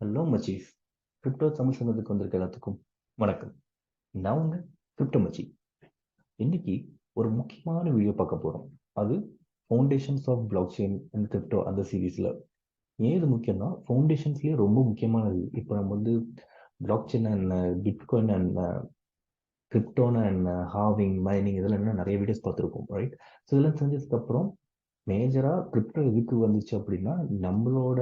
Hello மச்சீஸ். Crypto Tamil சொன்னதுக்கு வந்திருக்க எல்லாத்துக்கும் வணக்கம். நான் உங்க கிரிப்டோமச்சி. இன்னைக்கு ஒரு முக்கியமான வீடியோ பார்க்க போறோம். அது foundations of blockchain and crypto அந்த சீரீஸ்ல. ஏன் இது முக்கியம்னா ஃபவுண்டேஷன்ஸ்லேயே ரொம்ப முக்கியமானது. இப்போ நம்ம வந்து பிளாக் செயின் என்ன, பிட்காயின் என்ன, கிரிப்டோனா என்ன, ஹாவிங், மைனிங் இதெல்லாம் என்ன நிறைய வீடியோஸ் பார்த்துருக்கோம், ரைட்? ஸோ இதெல்லாம் தெரிஞ்சதுக்கு அப்புறம் மேஜராக கிரிப்டோ எதுக்கு வந்துச்சு அப்படின்னா நம்மளோட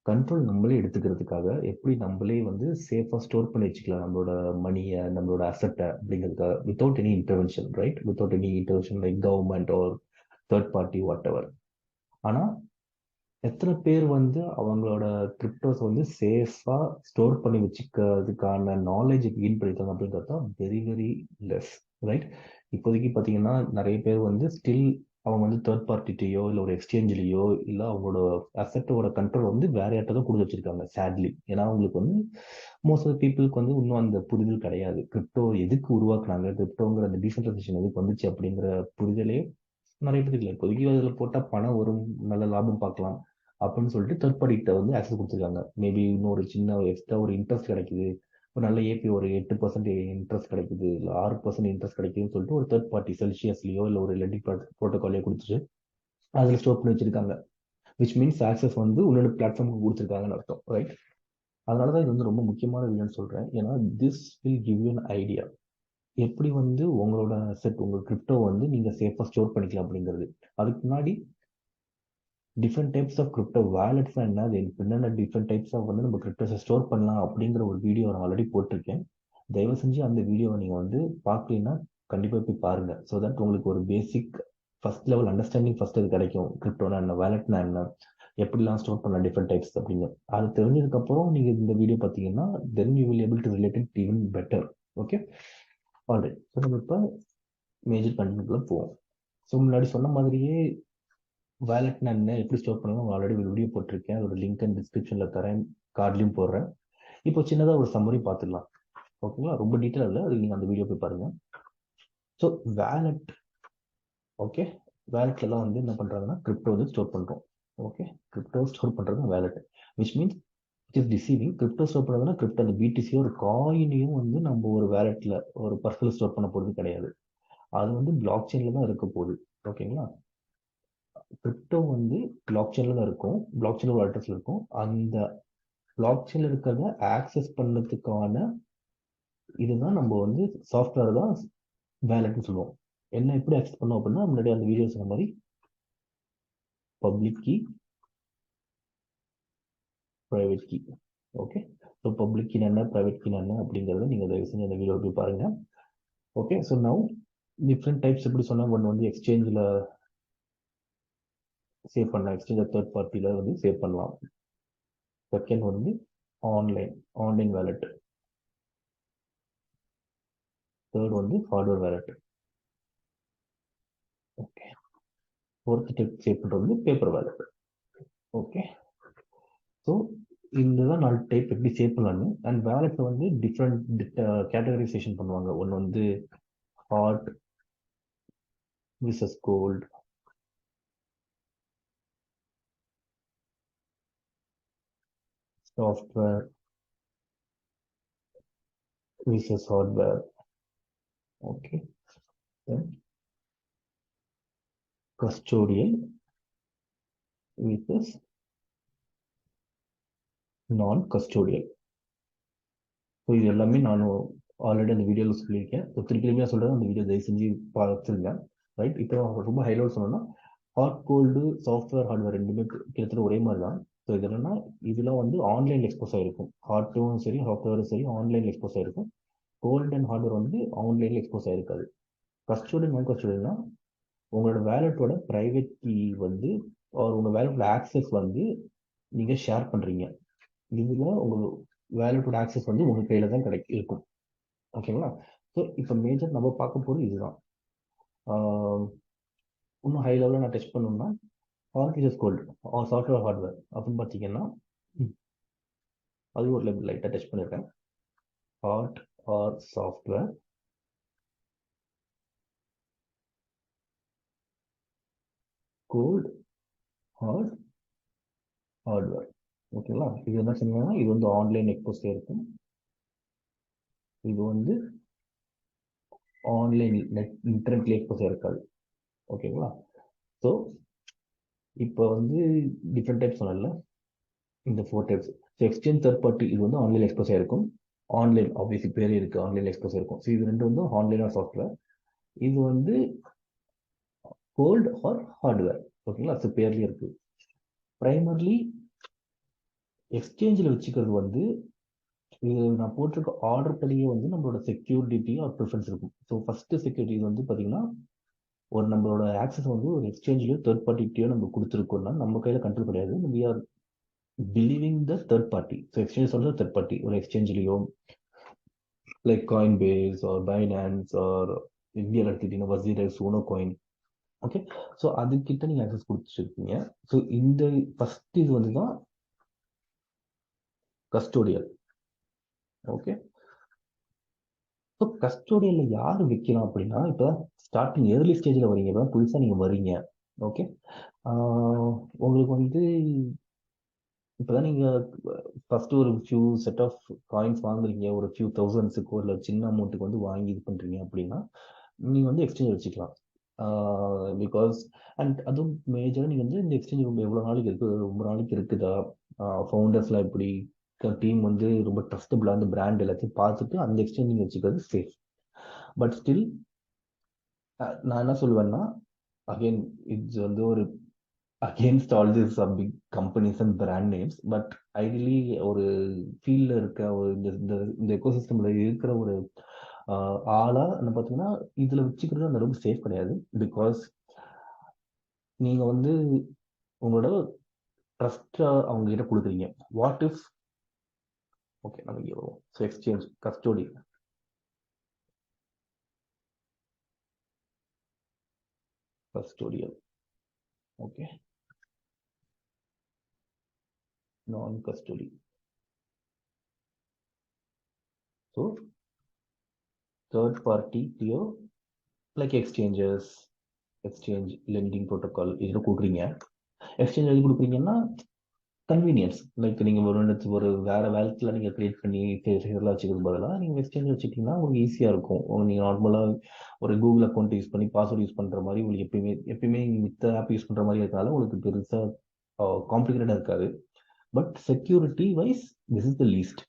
கண்ட்ரோல் நம்மளே எடுத்துக்கிறதுக்காக, எப்படி நம்மளே வந்து சேஃபாக ஸ்டோர் பண்ணி வச்சுக்கலாம் நம்மளோட மணியை, நம்மளோட அசட்டை அப்படிங்கிறதுக்காக, without any intervention, right? Without any intervention like government or third party whatever. ஆனால் எத்தனை பேர் வந்து அவங்களோட கிரிப்டோஸ் வந்து சேஃபாக ஸ்டோர் பண்ணி வச்சுக்கிறதுக்கான நாலேஜ் கெயின் பண்ணியிருக்காங்க அப்படிங்கிறது தான் வெரி வெரி லெஸ், ரைட்? இப்போதைக்கு பார்த்தீங்கன்னா நிறைய பேர் வந்து ஸ்டில் அவங்க வந்து தேர்ட் பார்ட்டிகிட்டையோ இல்லை ஒரு எக்ஸ்சேஞ்சிலேயோ இல்லை அவங்களோட அசட்டோட கண்ட்ரோல் வந்து வேற யார்ட்ட தான் கொடுத்து வச்சிருக்காங்க, சேட்லி. ஏன்னா அவங்களுக்கு வந்து மோஸ்ட் ஆஃப் பீப்புளுக்கு வந்து இன்னும் அந்த புரிதல் கிடையாது. கிரிப்டோ எதுக்கு உருவாக்குனாங்க, கிரிப்டோங்கிற அந்த டீசென்ட்ரைசேஷன் எதுக்கு வந்துச்சு அப்படிங்கிற புரிதலே நிறைய பேருக்கு இல்லை. இப்போதைக்கு அதில் போட்டால் பணம் வரும், நல்ல லாபம் பார்க்கலாம் அப்படின்னு சொல்லிட்டு தேர்ட் பார்ட்டிகிட்ட வந்து ஆக்சஸ் கொடுத்துருக்காங்க. மேபி இன்னும் ஒரு சின்ன எக்ஸ்ட்ரா ஒரு இன்ட்ரெஸ்ட் கிடைக்குது, ஒரு நல்ல ஏபி ஒரு 8% இன்ட்ரெஸ்ட் கிடைக்குது, இல்லை 6% இன்ட்ரெஸ்ட் கிடைக்குதுன்னு சொல்லிட்டு ஒரு தேர்ட் பார்ட்டி செல்சியஸ்லையோ இல்லை ஒரு லெண்டிங் ப்ரோட்டோகாலையோ கொடுத்துட்டு அதில் ஸ்டோர் பண்ணி வச்சிருக்காங்க. விச் மீன்ஸ் ஆக்சஸ் வந்து உன்னோட பிளாட்ஃபார்முக்கு கொடுத்துருக்காங்கன்னு அர்த்தம், ரைட்? அதனால தான் இது வந்து ரொம்ப முக்கியமான வீடியோன்னு சொல்கிறேன். ஏன்னா this will give you an idea எப்படி வந்து உங்களோட செட், உங்கள் கிரிப்டோ வந்து நீங்கள் சேஃபாக ஸ்டோர் பண்ணிக்கலாம் அப்படிங்கிறது. அதுக்கு முன்னாடி different types of crypto wallets என்ன, அது என்னென்ன டிஃப்ரெண்ட் டைப்ஸ் ஆஃப் வந்து நம்ம கிரிப்டோஸை ஸ்டோர் பண்ணலாம் அப்படிங்கிற ஒரு வீடியோ நான் ஆல்ரெடி போட்டிருக்கேன். தயவு செஞ்சு அந்த வீடியோவை நீங்கள் வந்து பார்க்கலன்னா கண்டிப்பாக போய் பாருங்கள். ஸோ தட் உங்களுக்கு ஒரு பேசிக் ஃபர்ஸ்ட் லெவல் அண்டர்ஸ்டாண்டிங் ஃபர்ஸ்ட் அது கிடைக்கும். கிரிப்டோனா என்ன, வேலட்னா என்ன, எப்படிலாம் ஸ்டோர் பண்ணலாம் டிஃப்ரெண்ட் டைப்ஸ் அப்படின்னு. அது தெரிஞ்சதுக்கப்புறம் நீங்கள் இந்த வீடியோ பார்த்தீங்கன்னா then you will able to relate it even better. Okay, alright. So நம்ம இப்போ மேஜர் கண்டென்ட்குள்ளே போவோம். ஸோ முன்னாடி சொன்ன மாதிரியே வேலட் நான் என்ன எப்படி ஸ்டோர் பண்ணுவோம் ஆல்ரெடி ஒரு வீடியோ போட்டிருக்கேன். அதோட லிங்க் அண்ட் டிஸ்கிரிப்ஷனில் தரேன், கார்ட்லையும் போடுறேன். இப்போ சின்னதாக ஒரு சம்மரி பார்த்துடலாம், ஓகேங்களா? ரொம்ப டீட்டெயில் இல்லை, அது நீங்கள் அந்த வீடியோ போய் பாருங்க. ஸோ வேலட், ஓகே, வேலட்லாம் வந்து என்ன பண்ணுறாங்கன்னா கிரிப்டோ வந்து ஸ்டோர் பண்ணுறோம். ஓகே, கிரிப்டோ ஸ்டோர் பண்ணுறது wallet, which means it is deceiving. Crypto store பண்ணுறதுனா கிரிப்டோ அந்த பிடிசியோ ஒரு காயினையும் வந்து நம்ம ஒரு வேலட்டில் ஒரு பர்சனல் ஸ்டோர் பண்ண போகிறது கிடையாது. அது வந்து பிளாக் செயினில் தான் இருக்க போகுது, ஓகேங்களா? கிரிப்டோ வந்து பிளாக் செயினில் தான் இருக்கும், பிளாக் செயின் ஒரு அட்ரஸ்ல இருக்கும். அந்த பிளாக் செயினில் இருக்கிறத ஆக்சஸ் பண்ணதுக்கான இதுதான் நம்ம வந்து சாஃப்ட்வேர் தான் வேலட்னு சொல்லுவோம். என்ன எப்படி ஆக்சஸ் பண்ணோம் அப்படின்னா முன்னாடி அந்த வீடியோ சொன்ன மாதிரி public key, private key. Okay, so public key என்ன, ப்ரைவேட் கீ என்ன அப்படிங்கிறத நீங்கள் தயவு செஞ்சு அந்த வீடியோ போய் பாருங்க. Okay, so now different types எப்படி சொன்னாங்க. ஒன்று வந்து எக்ஸ்சேஞ்சில் சேவ் பண்ணலாம், எக்ஸ்சேஞ்ச் தேர்ட் பார்ட்டியில் வந்து சேவ் பண்ணலாம். செகண்ட் வந்து ஆன்லைன், ஆன்லைன் வேலட். தேர்ட் வந்து hardware wallet. Okay, fourth type save பண்ணுறது வந்து பேப்பர் வேலட். ஓகே, ஸோ இந்த தான் 4 டைப் எப்படி சேவ் பண்ணலான்னு. அண்ட் வேலெட்டில் வந்து டிஃப்ரெண்ட் கேட்டகரைசேஷன் பண்ணுவாங்க. ஒன்று வந்து hot versus cold, software versus hardware. Okay, custodial versus non custodial. So இது எல்லாமே நானும் ஆல்ரெடி அந்த வீடியோவில் சொல்லியிருக்கேன். ஸோ திருப்பி நான் சொல்கிறேன், அந்த வீடியோ தயவு செஞ்சு பார்த்துருங்க, ரைட்? இப்போ ரொம்ப ஹைலைட் சொன்னோம்னா ஹாட் கோல்டு, சாஃப்ட்வேர் ஹார்ட்வேர் ரெண்டுமே கிட்டத்தட்ட ஒரே மாதிரி தான். ஸோ இது என்னன்னா இதெல்லாம் வந்து ஆன்லைனில் எக்ஸ்போஸ் ஆகிருக்கும். ஹார்ட்டும் சரி சாஃப்ட்வேரும் சரி ஆன்லைனில் எக்ஸ்போஸ் ஆகிருக்கும். கோல்டு அண்ட் ஹார்ட்வேர் வந்து ஆன்லைனில் எக்ஸ்போஸ் ஆகிருக்காது. கஸ்டோடியல் நான் கஸ்டோடியல்னா உங்களோட வேலட்டோட ப்ரைவேட் கீ வந்து உங்கள் வேலட்டோட ஆக்சஸ் வந்து நீங்கள் ஷேர் பண்ணுறீங்க. இதில் உங்கள் வேலட்டோட ஆக்சஸ் வந்து உங்கள் கையில் தான் இருக்கும், ஓகேங்களா? ஸோ இப்போ மேஜர் நம்ம பார்க்க போகிறது இதுதான். இன்னும் ஹை லெவலில் நான் டச் பண்ணணும்னா hot versus cold, software hardware அப்படின்னு பார்த்தீங்கன்னா அது ஒரு லெவல் லைட்டாக டச் பண்ணியிருக்கேன். Hot or software, cold or hardware. ஓகேங்களா? இது என்ன சொன்னீங்கன்னா இது வந்து ஆன்லைன் எக்ஸ்போஸே இருக்கும். இது வந்து ஆன்லைன் நெட் இன்டர்நெட்ல எக்ஸ்போஸே இருக்காது. ஓகேங்களா? ஸோ இப்போ வந்து டிஃப்ரெண்ட் டைப்ஸ் சொன்னல, இந்த 4 types. So exchange third party இது வந்து ஆன்லைன் எக்ஸ்போஸே இருக்கும். ஆன்லைன் ஆப்வியஸ்லி பேரே இருக்கு, ஆன்லைன் எக்ஸ்போஸே இருக்கும். ஸோ இது ரெண்டு வந்து ஆன்லைன் ஆர் சாஃப்ட்வேர். இது வந்து கோல்ட் ஆர் ஹார்ட்வேர். ஓகேங்களா? ஸோ பேர்லேயே இருக்கு. பிரைமர்லி எக்ஸ்சேஞ்சில் வச்சுக்கிறது வந்து இது நான் போட்டிருக்க ஆர்டர் படியே வந்து நம்மளோட செக்யூரிட்டி ஆர் ப்ரிஃபரன்ஸ் இருக்கும். ஸோ ஃபர்ஸ்ட் செக்யூரிட்டி வந்து பார்த்தீங்கன்னா ஒரு நம்மளோட ஆக்சஸ் வந்து ஒரு எக்ஸ்சேஞ்சிலயோ தேர்ட் பார்ட்டிகிட்டயோ நம்ம கொடுத்துருக்கோம்னா நம்ம கையில் கண்ட்ரோல் கிடையாது. We are believing the third party. So exchange சொல்றது தேர்ட் பார்ட்டி. ஒரு எக்ஸ்சேஞ்சிலையோ like Coinbase or Binance or இந்தியாவில் எடுத்துக்கிட்டீங்கன்னா வசீரஸ் சூனோ காயின். ஓகே, ஸோ அதுக்கிட்ட நீங்கள் ஆக்சஸ் கொடுத்துருக்கீங்க. ஸோ இந்த ஃபர்ஸ்ட் இது வந்து தான் கஸ்டோடியல். ஓகே, ஸோ கஸ்டோடியல்ல யார் வைக்கலாம் அப்படின்னா இப்போ ஸ்டார்டிங் ஏர்லி ஸ்டேஜில் வரீங்க, இப்போ புதுசாக நீங்கள் வரீங்க. ஓகே, உங்களுக்கு வந்து இப்போதான் நீங்கள் ஃபர்ஸ்ட் ஒரு ஃபியூ செட் ஆஃப் காயின்ஸ் வாங்குறீங்க, ஒரு ஃபியூ தௌசண்ட்ஸுக்கோ இல்லை சின்ன அமௌண்ட்டுக்கு வந்து வாங்கி இது பண்ணுறீங்க அப்படின்னா நீங்கள் வந்து எக்ஸ்சேஞ்ச் வச்சுக்கலாம். பிகாஸ் அண்ட் அதுவும் மேஜராக நீங்கள் வந்து இந்த எக்ஸ்சேஞ்ச் ரொம்ப எவ்வளோ நாளைக்கு இருக்குது, ரொம்ப நாளைக்கு இருக்குதா, ஃபவுண்டர்ஸ்லாம் எப்படி, டீம் வந்து ரொம்ப ட்ரஸ்டபுளாக அந்த பிராண்ட் எல்லாத்தையும் பார்த்துட்டு அந்த எக்ஸ்சேஞ்ச் நீங்கள் வச்சுக்கிறது சேஃப். பட் ஸ்டில் நான் என்ன சொல்லுவேன்னா அகெயின் இட்ஸ் வந்து ஒரு against all this big companies and brand names. But ideally ஒரு ஃபீல்டில் இருக்க ஒரு இந்த எக்கோசிஸ்டமில் இருக்கிற ஒரு ஆளா என்ன பார்த்தீங்கன்னா இதில் வச்சுக்கிறது அந்த அளவுக்கு சேஃப் கிடையாது. பிகாஸ் நீங்கள் வந்து உங்களோட ட்ரஸ்ட்டாக அவங்க கிட்ட கொடுக்குறீங்க. வாட் இஃப் ஓகே நம்ம இங்கே வருவோம். So exchange custodial. Okay, non custody. So third party டியோ like exchanges, exchange lending protocol இதில் கொடுக்குறீங்க. எக்ஸ்சேஞ்ச் எது கொடுக்குறீங்கன்னா கன்வீனியன்ஸ். லைக் நீங்கள் ஒரு வேற வேலத்தில் நீங்கள் கிரியேட் பண்ணி இதெல்லாம் வச்சுக்கிறது பதிலாக நீங்கள் எக்ஸ்சேஞ்ச் வச்சுக்கிட்டீங்கன்னா உங்களுக்கு ஈஸியாக இருக்கும். நீங்கள் நார்மலாக ஒரு கூகுள் அக்கௌண்ட் யூஸ் பண்ணி பாஸ்வேர்ட் யூஸ் பண்ணுற மாதிரி உங்களுக்கு எப்பயுமே மித்த ஆப் யூஸ் பண்ணுற மாதிரி இருக்கனால உங்களுக்கு பெருசாக காம்ப்ளிகேட்டடாக இருக்காது. But security wise this is the least.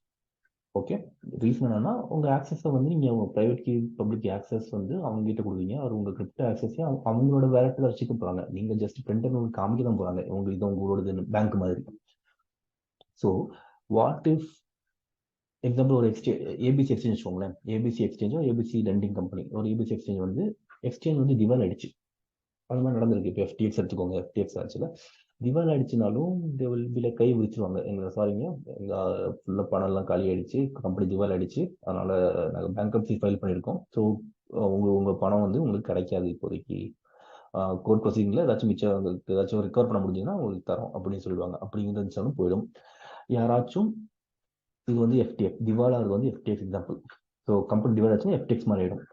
Okay, reason என்னன்னா உங்கள் ஆக்சஸை வந்து நீங்கள் உங்கள் ப்ரைவேட் கீ பப்ளிக் ஆக்சஸ் வந்து அவங்க கிட்ட கொடுக்குறீங்க. அவர் உங்கள் கிரிப்டோ ஆக்சஸே அவங்களோட வேலட்டில் வச்சுக்க போகிறாங்க. நீங்கள் ஜஸ்ட் பிரிண்டர் உங்களுக்கு காமிக்க தான் போகிறாங்க, உங்களுக்கு இது உங்களோட பேங்க் மாதிரி. ஸோ வாட் இஃப் எக்ஸாம்பிள் ஒரு ஏபிசி எக்ஸ்சேஞ்ச் வச்சுக்கோங்களேன். ஏபிசி எக்ஸ்சேஞ்சோ ஏபிசி லெண்டிங் கம்பெனி, ஒரு ஏபிசி எக்ஸ்சேஞ்ச் வந்து எக்ஸ்சேஞ்ச் வந்து திவால் ஆயிடுச்சு. அது மாதிரி நடந்திருக்கு. இப்போ FTX எடுத்துக்கோங்க. FTX ஆச்சுல திவால் ஆயிடுச்சுனாலும் கை விரிச்சிருவாங்க. எங்களை சாரிங்க, எங்கள் ஃபுல்லாக பணம்லாம் காலி ஆயிடுச்சு, கம்பெனி திவால் ஆயிடுச்சு, அதனால நாங்கள் பேங்க்ரப்சி ஃபைல் பண்ணியிருக்கோம். ஸோ உங்கள் பணம் வந்து உங்களுக்கு கிடைக்காது இப்போதைக்கு. கோர்ட் ப்ரொசீடிங்கில் ஏதாச்சும் மிச்சம் உங்களுக்கு ஏதாச்சும் ரிகவர் பண்ண முடிஞ்சதுன்னா உங்களுக்கு தரோம் அப்படின்னு சொல்லிடுவாங்க. அப்படிங்கிறது இருந்துச்சாலும் போயிடும். யாராச்சும் இது வந்து FTX திவாலாக வந்து FTX எக்ஸாம்பிள். ஸோ கம்பெனி திவால் ஆச்சுன்னா FTX மாதிரி ஆயிடும்.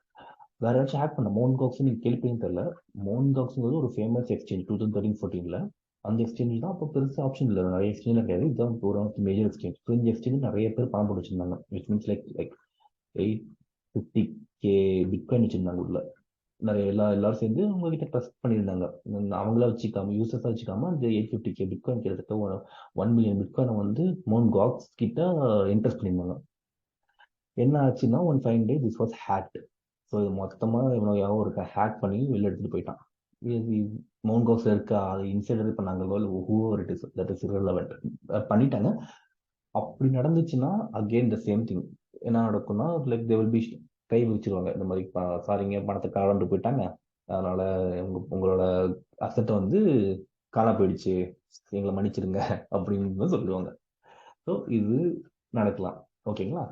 வேற ஏதாச்சும் ஹேக் பண்ண மோன்காக்ஸ் நீங்கள் கேள்விப்படும் தெரியல. மோன்காக்ஸ்ங்கிறது ஒரு ஃபேமஸ் எக்ஸ்சேஞ்ச் 2013-14. அந்த எக்ஸ்சேஞ்ச் தான் அப்போ பெருசாக ஆப்ஷன் இல்லை, நிறைய எக்ஸ்சேஞ்ச் கிடையாது. இதுதான் ஒரு மேஜர் எக்ஸ்சேஞ்ச். ஸோ இந்த எக்ஸ்சேஞ்ச் நிறைய பேர் பணம் போட்டு வச்சிருந்தாங்க. Which means like 850K bitcoin வச்சிருந்தாங்க உள்ள. நிறைய எல்லாரும் சேர்ந்து உங்ககிட்ட ட்ரஸ்ட் பண்ணியிருந்தாங்க. அவங்களா வச்சுக்காம யூசர்ஸாக வச்சுக்காம அந்த 850K பிட்காயின் கிட்டத்தட்ட 1 மில்லியன் பிட்காயினை வந்து மோன்காக்ஸ் கிட்ட இன்ட்ரெஸ்ட் பண்ணியிருந்தாங்க. என்ன ஆச்சுன்னா one fine day this was hacked. So இது மொத்தமாக இவனுக்கு ஒரு ஹேக் பண்ணி வெளில எடுத்துகிட்டு போயிட்டான். இது மவுண்ட் கோஸில் இருக்க அது இன்சைடர் பண்ணாங்களோ இல்லை whoever it is that is irrelevant பண்ணிட்டாங்க. அப்படி நடந்துச்சுன்னா அகெயின் த சேம் திங் என்ன நடக்கும்னா லைக் தே வில் பி கை விரிச்சிருவாங்க. இந்த மாதிரி சாரிங்க பணத்தை காலாண்டு போயிட்டாங்க, அதனால உங்களோட அசட்டை வந்து காணா போயிடுச்சு, எங்களை மன்னிச்சிருங்க அப்படின்னு சொல்லுவாங்க. ஸோ இது நடக்கலாம். ஓகேங்களா?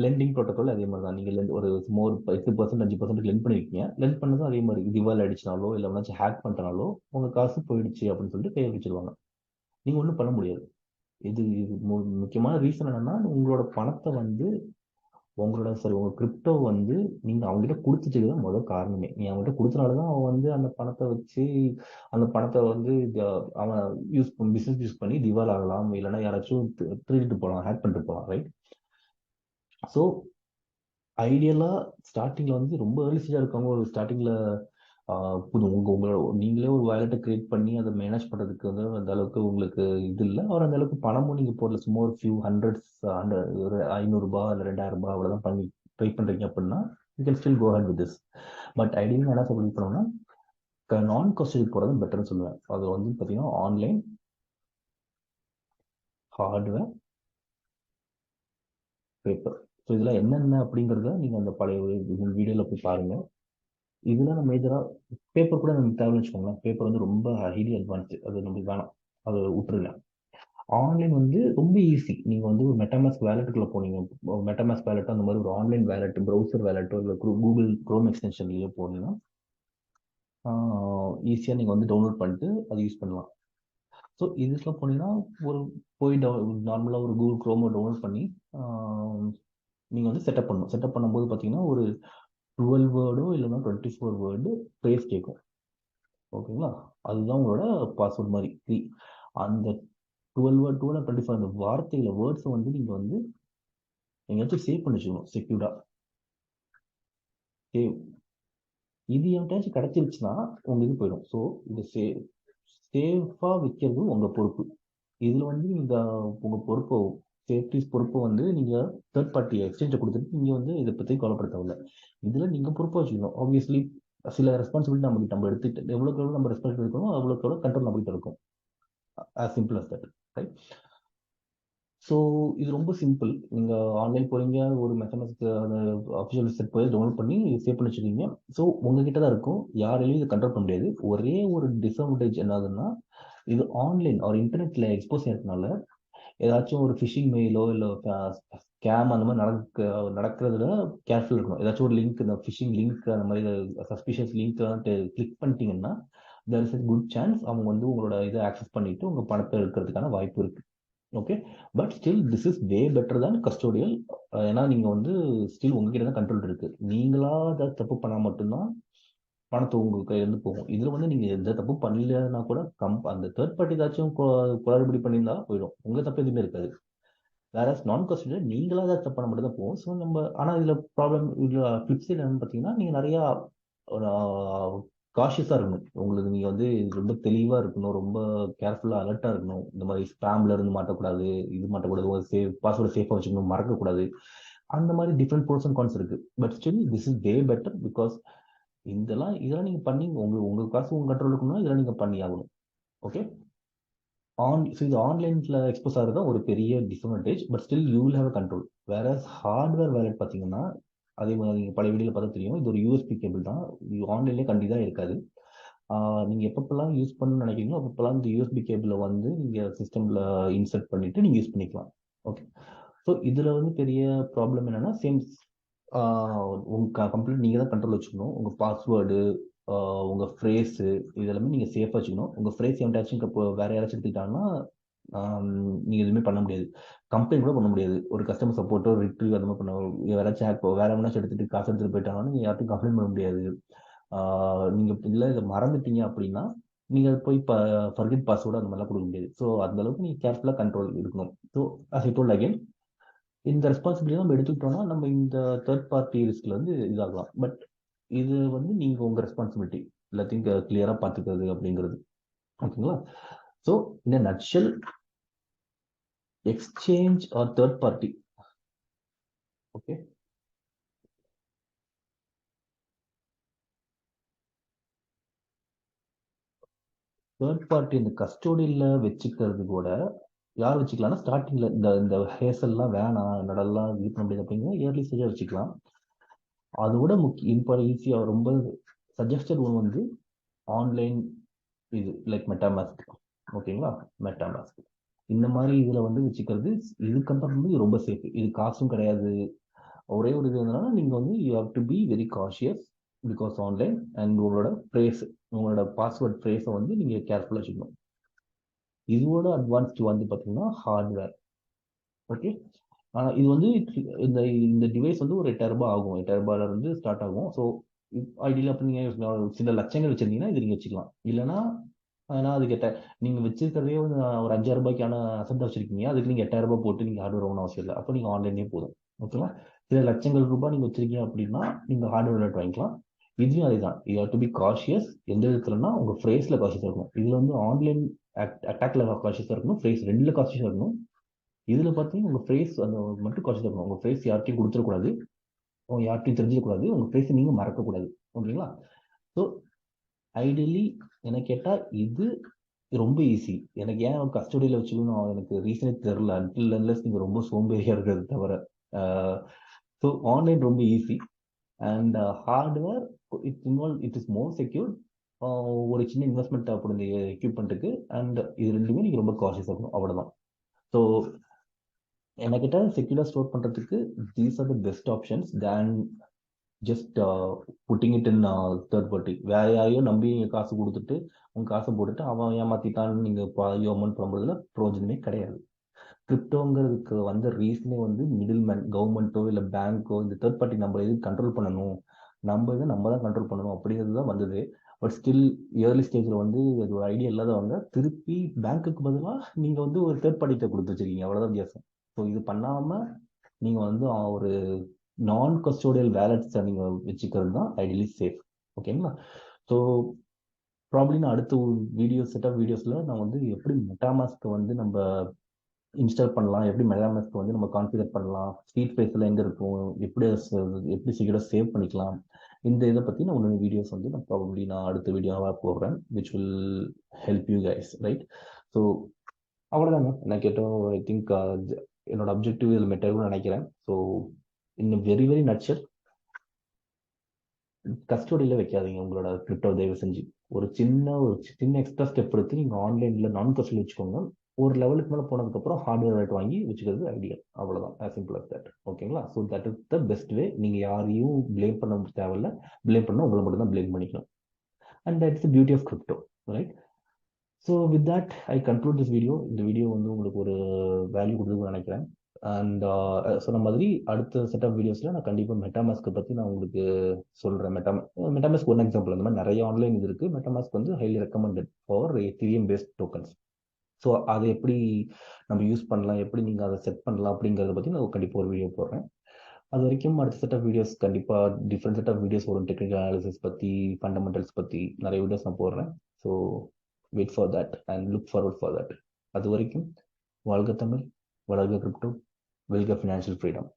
லெண்டிங் ப்ரோட்டோகால் அதே மாதிரி தான். நீங்கள் ஒரு மோர் 10% 5% லெண்ட் பண்ணியிருக்கீங்க. லெண்ட் பண்ணதும் அதே மாதிரி திவால் அடிச்சினாலோ இல்லை எவனாச்சும் ஹேக் பண்ணிட்டனாலோ உங்கள் காசு போயிடுச்சு அப்படின்னு சொல்லிட்டு கையை வச்சிருவாங்க. நீங்கள் ஒன்றும் பண்ண முடியாது. இது முக்கியமான ரீசன் என்னன்னா உங்களோட பணத்தை வந்து உங்களோட சரி உங்க கிரிப்டோ வந்து நீங்க அவங்ககிட்ட கொடுத்துட்டு தான் முதல் காரணமே. நீ அவங்ககிட்ட கொடுத்தனாலதான் அவன் வந்து அந்த பணத்தை வச்சு அந்த பணத்தை வந்து அவன் பிசினஸ் யூஸ் பண்ணி திவால் ஆகலாம், இல்லைன்னா யாராச்சும் திருடிட்டு போகலாம், ஹேக் பண்ணிட்டு போகலாம், ரைட்? ஸோ ஐடியலா ஸ்டார்டிங்ல வந்து ரொம்ப ஏர்லி ஸ்டேஜா இருக்கவங்க ஒரு ஸ்டார்டிங்ல புது உங்களோட நீங்களே ஒரு வேலெட்டை கிரியேட் பண்ணி அதை மேனேஜ் பண்றதுக்கு வந்து அந்த அளவுக்கு உங்களுக்கு இது இல்லை, அவர் அந்த அளவுக்கு பணமும் நீங்க போடல, சும்மா ஒரு ஃபியூ ஹண்ட்ரட்ஸ் ஒரு 500 ரூபாய் இல்லை 2000 ரூபாய் அவ்வளவுதான் பண்ணி ட்ரை பண்றீங்க அப்படின்னா you can still go ahead with. பட் ஐடியா என்ன சொல்லி பண்ணோம்னா நான் கஸ்டடி போறது பெட்டர்னு சொல்லுவேன். அது வந்து பாத்தீங்கன்னா ஆன்லைன், ஹார்ட்வேர், பேப்பர். ஸோ இதெல்லாம் என்னென்ன அப்படிங்கிறத நீங்க அந்த பழைய வீடியோல போய் பாருங்க. இதுல நம்ம மேஜரா பேப்பர் கூட நமக்கு தேவைன்னு வச்சுக்கோங்களேன். பேப்பர் வந்து ரொம்ப ஹைலி அட்வான்ஸ்டு, அது நமக்கு வேணாம், அது விட்டுருங்க. ஆன்லைன் வந்து ரொம்ப ஈஸி. நீங்க வந்து ஒரு மெட்டாமாஸ்க் வேலெட்டுக்குள்ள போனீங்க, மெட்டாமாஸ்க் வேலெட் அந்த மாதிரி ஒரு ஆன்லைன் வேலெட், ப்ரௌசர் வேலெட்டோ இல்லை கூகுள் குரோம் எக்ஸ்டென்ஷன்லயோ போனீங்கன்னா ஈஸியாக நீங்கள் வந்து டவுன்லோட் பண்ணிட்டு அதை யூஸ் பண்ணலாம். ஸோ இதுக்கெல்லாம் போனீங்கன்னா ஒரு போய் நார்மலாக ஒரு கூகுள் குரோமோ டவுன்லோட் பண்ணி நீங்கள் வந்து செட்டப் பண்ணணும். செட்டப் பண்ணும்போது பார்த்தீங்கன்னா ஒரு 12 வேர்டோ இல்லைன்னா 24 வேர்டு ப்ரேஸ் கேட்கும். ஓகேங்களா? அதுதான் உங்களோட பாஸ்வேர்ட் மாதிரி ஃப்ரீ. அந்த 12 வேர்ட் 24 அந்த வார்த்தைகளை வேர்ட்ஸை வந்து நீங்கள் வந்து எங்கேயாச்சும் சேவ் பண்ணி வச்சுக்கணும் செக்யூர்டா. சேவ் இது என்கிட்ட கிடைச்சிருச்சுன்னா உங்க இது போயிடும். ஸோ இது சேஃபா வைக்கிறது உங்க பொறுப்பு. இதுல வந்து நீங்க உங்க பொறுப்பை சேஃப்டிஸ் பொறுப்பை வந்து நீங்க தேர்ட் பார்ட்டி எக்ஸ்சேஞ்சை கொடுத்துட்டு நீங்க வந்து இதை பத்தி கவலைப்பட தேவையில்ல. இதுல நீங்க பொறுப்பா வச்சுக்கணும். ஆப்வியஸ்லி சில ரெஸ்பான்சிபிலிட்டி நம்ம எடுத்துட்டு எவ்வளோக்கு எவ்வளோ நம்ம ரெஸ்பான்சிபிலிட்டி இருக்கணும் அவ்வளோக்கு எவ்வளோ கண்ட்ரோல் நம்மகிட்ட இருக்கும். As simple as that, right? So இது ரொம்ப சிம்பிள். நீங்கள் ஆன்லைன் போறீங்க, ஒரு மெத்தமெட்டிக்ஸ் அந்த அஃபிஷியல் வெப்சைட் போய் டவுன்லோட் பண்ணி சேவ் பண்ணி வச்சுருக்கீங்க. ஸோ உங்ககிட்ட தான் இருக்கும், யாராலையும் இதை கண்ட்ரோல் பண்ண முடியாது. ஒரே ஒரு டிஸ்அட்வான்டேஜ் என்னதுன்னா இது ஆன்லைன் ஒரு இன்டர்நெட்ல எக்ஸ்போஸ் ஆகிறதுனால ஏதாச்சும் ஒரு ஃபிஷிங் மெயிலோ இல்லை ஸ்கேம் அந்த மாதிரி நடக்கிறதுல கேர்ஃபுல் இருக்கணும். ஏதாச்சும் ஒரு லிங்க், இந்த ஃபிஷிங் லிங்க் அந்த மாதிரி சஸ்பிஷியஸ் லிங்க் கிளிக் பண்ணிட்டீங்கன்னா there is a good chance அவங்க வந்து உங்களோட இதை ஆக்சஸ் பண்ணிட்டு உங்க பணத்தை எடுக்கிறதுக்கான வாய்ப்பு இருக்கு. Okay, but still this is way better தான் கஸ்டோடியல். ஏன்னா நீங்க வந்து ஸ்டில் உங்ககிட்ட தான் கண்ட்ரோல் இருக்கு. நீங்களா அதை தப்பு பண்ணா மட்டும்தான் பணத்தை உங்க கையிலிருந்து போகும். இதுல வந்து நீங்க எந்த தப்பு பண்ணலன்னா கூட அந்த தேர்ட் பார்ட்டி ஏதாச்சும் குளறுபடி பண்ணியிருந்தா போயிடும், உங்க தப்பு எதுவுமே இருக்காது. வேற நான் கஸ்டோடியல் நீங்களா அதை தப்பு பண்ண மட்டும் தான் போகும். ஸோ நம்ம ஆனா இதுல ப்ராப்ளம், இதுல ஃபிளிப் சைடு என்னன்னு பார்த்தீங்கன்னா நீங்க நிறைய காஷியஸா இருக்கணும். உங்களுக்கு நீங்க வந்து ரொம்ப தெளிவா இருக்கணும், ரொம்ப கேர்ஃபுல்லா அலர்ட்டா இருக்கணும். இந்த மாதிரி ஸ்பேம்ல இருந்து மாட்டக்கூடாது, இது மாட்டக்கூடாது, பாஸ்வேர்டு சேஃபா வச்சுக்கணும், மறக்கக்கூடாது. அந்த மாதிரி டிஃப்ரெண்ட் ப்ரோஸ் அண்ட் கான்ஸ் இருக்கு. But still this is way better because இதெல்லாம் நீங்க பண்ணி உங்க காசு உங்க கண்ட்ரோல் இருக்கணும்னா இதெல்லாம் நீங்க பண்ணி ஆகணும். ஓகே, இது ஆன்லைன்ல எக்ஸ்போஸ் ஆகிறது ஒரு பெரிய disadvantage. But still you will have control. வேற ஹார்ட்வேர் வேலட் பார்த்தீங்கன்னா அதே மாதிரி நீங்க பழைய வீடியோல பார்த்தா தெரியும், இது ஒரு யூஎஸ்பி கேபிள் தான், ஆன்லைன்லேயே கண்டிப்பா இருக்காது. நீங்க எப்பப்பெல்லாம் யூஸ் பண்ணணும்னு நினைக்கிறீங்களோ அப்பப்பெல்லாம் இந்த யூஎஸ்பி கேபிளை வந்து நீங்க சிஸ்டம்ல இன்சர்ட் பண்ணிட்டு நீங்க யூஸ் பண்ணிக்கலாம். ஓகே, ஸோ இதுல வந்து பெரிய ப்ராப்ளம் என்னன்னா சேம் உங்க கம்ப்ளீட் நீங்க தான் கண்ட்ரோல் வச்சுக்கணும். உங்க பாஸ்வேர்டு, உங்க ஃப்ரேஸ், இதெல்லாமே நீங்க சேஃபா வச்சுக்கணும். உங்க ஃப்ரேஸ் எவன்டாச்சும் வேற யாராச்சும் எடுத்துக்கிட்டாங்கன்னா நீங்க எதுவுமே பண்ண முடியாது, கம்ப்ளைண்ட் கூட பண்ண முடியாது. ஒரு கஸ்டமர் சப்போர்ட்டோ ரிட்ரீவ் அந்த மாதிரி பண்ண யாராச்சும் வேற எவனாச்சும் எடுத்துட்டு காசு எடுத்துட்டு போயிட்டாங்கன்னா நீங்க யார்ட்டும் கம்ப்ளைண்ட் பண்ண முடியாது. நீங்க இல்லை இதை மறந்துட்டீங்க அப்படின்னா நீங்க போய் ஃபர்கெட் பாஸ்வேர்டு அந்த மாதிரிலாம் கொடுக்க முடியாது. ஸோ அந்த அளவுக்கு நீங்க கேர்ஃபுல்லா கண்ட்ரோல் இருக்கணும். So as I told again, இந்த ரெஸ்பான்சிபிலிட்டி நம்ம எடுத்துக்கிட்டோம்னா நம்ம இந்த தேர்ட் பார்ட்டி ரிஸ்க்ல வந்து இதாகலாம். பட் இது வந்து நீங்க உங்க ரெஸ்பான்சிபிலிட்டி எல்லாத்தையும் கிளியரா பார்த்துக்கிறது அப்படிங்கிறது. ஓகேங்களா? ஸோ இந்த nutshell exchange or third party. Okay, third party இந்த கஸ்டோடியில் வச்சுக்கிறது கூட யார் வச்சுக்கலாம்னா ஸ்டார்டிங்ல இந்த இந்த ஹேசல்லாம் வேணாம், நடல்லாம் இது பண்ண முடியாது அப்படிங்கிற ஏர்லி ஸ்டேஜாக வச்சுக்கலாம். அதோட முக்கியம் இப்போ ஈஸியாக ரொம்ப சஜஸ்டட் ஒன்று வந்து ஆன்லைன் இது லைக் மெட்டாமாஸ்க். ஓகேங்களா? மெட்டாமாஸ்க் இந்த மாதிரி இதில் வந்து வச்சுக்கிறது இது கம்பேர் பண்ணி ரொம்ப சேஃப். இது காசும் கிடையாது. ஒரே ஒரு இது என்னன்னா நீங்கள் வந்து you have to be very cautious because online and உங்களோட ஃப்ரேஸ், உங்களோட பாஸ்வேர்ட் ஃப்ரேஸை வந்து நீங்கள் கேர்ஃபுல்லாக வச்சுக்கணும். இதோட அட்வான்ஸ்டு வந்து பார்த்தீங்கன்னா ஹார்ட்வேர். ஓகே, ஆனால் இது வந்து இந்த இந்த டிவைஸ் வந்து ஒரு 8,000 ரூபாய் ஆகும். 8,000 ரூபாயில இருந்து ஸ்டார்ட் ஆகும். ஸோ ஐடியில் அப்போ நீங்கள் சில லட்சங்கள் வச்சிருந்தீங்கன்னா இது நீங்கள் வச்சுக்கலாம். இல்லைன்னா நான் அது கேட்டேன், நீங்கள் வச்சிருக்கிறதே வந்து ஒரு 5,000 ரூபாய்க்கான அசெட் வச்சிருக்கீங்க, அதுக்கு நீங்கள் 8,000 ரூபாய் போட்டு நீங்கள் ஹார்ட்வேர் வாங்கணும் அவசியம் இல்லை. அப்போ நீங்கள் ஆன்லைனே போதும். ஓகேவா? சில லட்சங்கள் ரூபாய் நீங்கள் வச்சிருக்கீங்க அப்படின்னா நீங்கள் ஹார்ட்வேர் வாங்கிக்கலாம். இதுவும் அதே தான். You have to be cautious. எந்த விதத்துலன்னா உங்கள் ஃப்ரேஸில் காஷியஸாக இருக்கணும். இதில் வந்து ஆன்லைன் அட்டாக்ல காஷியஸாக இருக்கணும், ஃப்ரேஸ் ரெண்டில் காஷியஸாக இருக்கணும். இதுல பார்த்தீங்கன்னா உங்க ஃபேஸ் அந்த மட்டும் குறைச்சி தரணும். உங்க ஃபேஸ் யார்ட்டையும் கொடுத்துடக்கூடாது, உங்க யார்ட்டையும் தெரிஞ்சிடக்கூடாது, உங்க ஃபேஸ் நீங்க மறக்கக்கூடாது. ஓகேங்களா? ஸோ ஐடியலி எனக்கு கேட்டால் இது ரொம்ப ஈஸி. எனக்கு ஏன் கஸ்டடியில் வச்சுக்கணும் எனக்கு ரீசனே தெரில. அன்டில் அன்லெஸ் நீங்கள் ரொம்ப சோம்பேறியாக இருக்கிறது தவிர. ஸோ ஆன்லைன் ரொம்ப easy and hardware it is more secure. ஒரு சின்ன இன்வெஸ்ட்மெண்ட் தேவைப்படும் இந்த எக்யூப்மெண்ட்டுக்கு. அண்ட் இது ரெண்டுமே நீங்கள் ரொம்ப காஷியஸ் ஆகணும், அவ்வளோதான். ஸோ என்கிட்ட செக்யூரா ஸ்டோர் பண்றதுக்கு these are the best options than just putting it in third party. வேற யாரையும் நம்பி நீங்க காசு கொடுத்துட்டு உங்க காசை போட்டுட்டு அவன் ஏமாத்திட்டான்னு நீங்க அமௌண்ட் பண்ணுறதுல பிரயோஜனமே கிடையாது. கிரிப்டோங்கிறதுக்கு வந்த ரீசனே வந்து மிடில் மேன், கவர்மெண்ட்டோ இல்லை பேங்க்கோ இந்த தேர்ட் பார்ட்டி நம்ம எதுவும் கண்ட்ரோல் பண்ணணும், நம்ம இதை நம்ம தான் கண்ட்ரோல் பண்ணணும் அப்படிங்கிறது தான் வந்தது. பட் ஸ்டில் இயர்லி ஸ்டேஜில் வந்து அது ஒரு ஐடியா இல்லாதவங்க திருப்பி பேங்க்குக்கு பதிலாக நீங்கள் வந்து ஒரு தேர்ட் பார்ட்டிகிட்ட கொடுத்து வச்சிருக்கீங்க, அவ்வளோதான் வித்தியாசம். ஸோ இது பண்ணாமல் நீங்கள் வந்து ஒரு நான் கஸ்டோடியல் வேலட்ஸை நீங்கள் வச்சுக்கிறது தான் ஐடியலி சேஃப். ஓகேங்களா? ஸோ ப்ராப்ளி நான் அடுத்த செட் ஆஃப் வீடியோஸில் நான் வந்து எப்படி மெட்டாமாஸ்க்கு வந்து நம்ம இன்ஸ்டால் பண்ணலாம், எப்படி மெட்டாமாஸ்க்கு வந்து நம்ம கான்ஃபிகர் பண்ணலாம், ஸ்ட்ரீட் ஸ்பேஸில் எங்கே இருக்கும், எப்படி சீக்கிரம் சேவ் பண்ணிக்கலாம், இந்த இதை பற்றி நான் ஒன்று வீடியோஸ் வந்து நான் அடுத்த வீடியோவாக போடுறேன், which will help you guys, right? So அவ்வளோதாங்க. நான் கேட்டோம். ஐ திங்க் என்னோட அப்ஜெக்டிவ் இதில் மெட்டர்னு நினைக்கிறேன். ஸோ இன்னும் வெரி வெரி நட்சர் கஸ்டடியில் வைக்காதீங்க உங்களோட கிரிப்டோ, தயவு செஞ்சு. ஒரு சின்ன எக்ஸ்ட்ரா ஸ்டெப் எடுத்து நீங்கள் ஆன்லைனில் நான் கஸ்டடி வச்சுக்கோங்க. ஒரு லெவலுக்கு மேலே போனதுக்கப்புறம் ஹார்ட்வேர் ரைட் வாங்கி வச்சுக்கிறது ஐடியா. அவ்வளோதான், ஆஸ் சிம்பிள் அஸ் தட். ஓகேங்களா? So that is the best way. நீங்கள் யாரையும் ப்ளேம் பண்ண தேவையில்ல. ப்ளேம் பண்ணால் உங்களை மட்டும் தான் ப்ளேம் பண்ணிக்கணும். And that's the beauty of crypto, right? So with that I conclude this video. இந்த வீடியோ வந்து உங்களுக்கு ஒரு வேல்யூ கொடுத்துருக்குன்னு நினைக்கிறேன். அண்ட் சொன்ன மாதிரி அடுத்த செட் ஆஃப் வீடியோஸில் நான் கண்டிப்பாக மெட்டாமாஸ்க்கை பற்றி நான் உங்களுக்கு சொல்கிறேன். MetaMask one example. அந்த மாதிரி நிறைய ஆன்லைன் இது இருக்குது. மெட்டாமாஸ்க் வந்து highly recommended for Ethereum based tokens. So அதை எப்படி நம்ம யூஸ் பண்ணலாம், எப்படி நீங்கள் அதை செட் பண்ணலாம் அப்படிங்கிறத பற்றி நான் கண்டிப்பாக ஒரு வீடியோ போடுறேன். அது வரைக்கும் அடுத்த செட் ஆஃப் வீடியோஸ் கண்டிப்பாக டிஃப்ரெண்ட் செட் ஆஃப் வீடியோஸ் வரும். டெக்னிக்கல் அனாலிசிஸ் பற்றி, ஃபண்டமெண்டல்ஸ் பற்றி நிறைய வீடியோஸ் நான் போடுறேன். So wait for that and look forward for that. அது வரைக்கும் வாழ்க தமிழ், வளர்க கிரிப்டோ, வெல்க ஃபினான்ஷியல் ஃப்ரீடம்.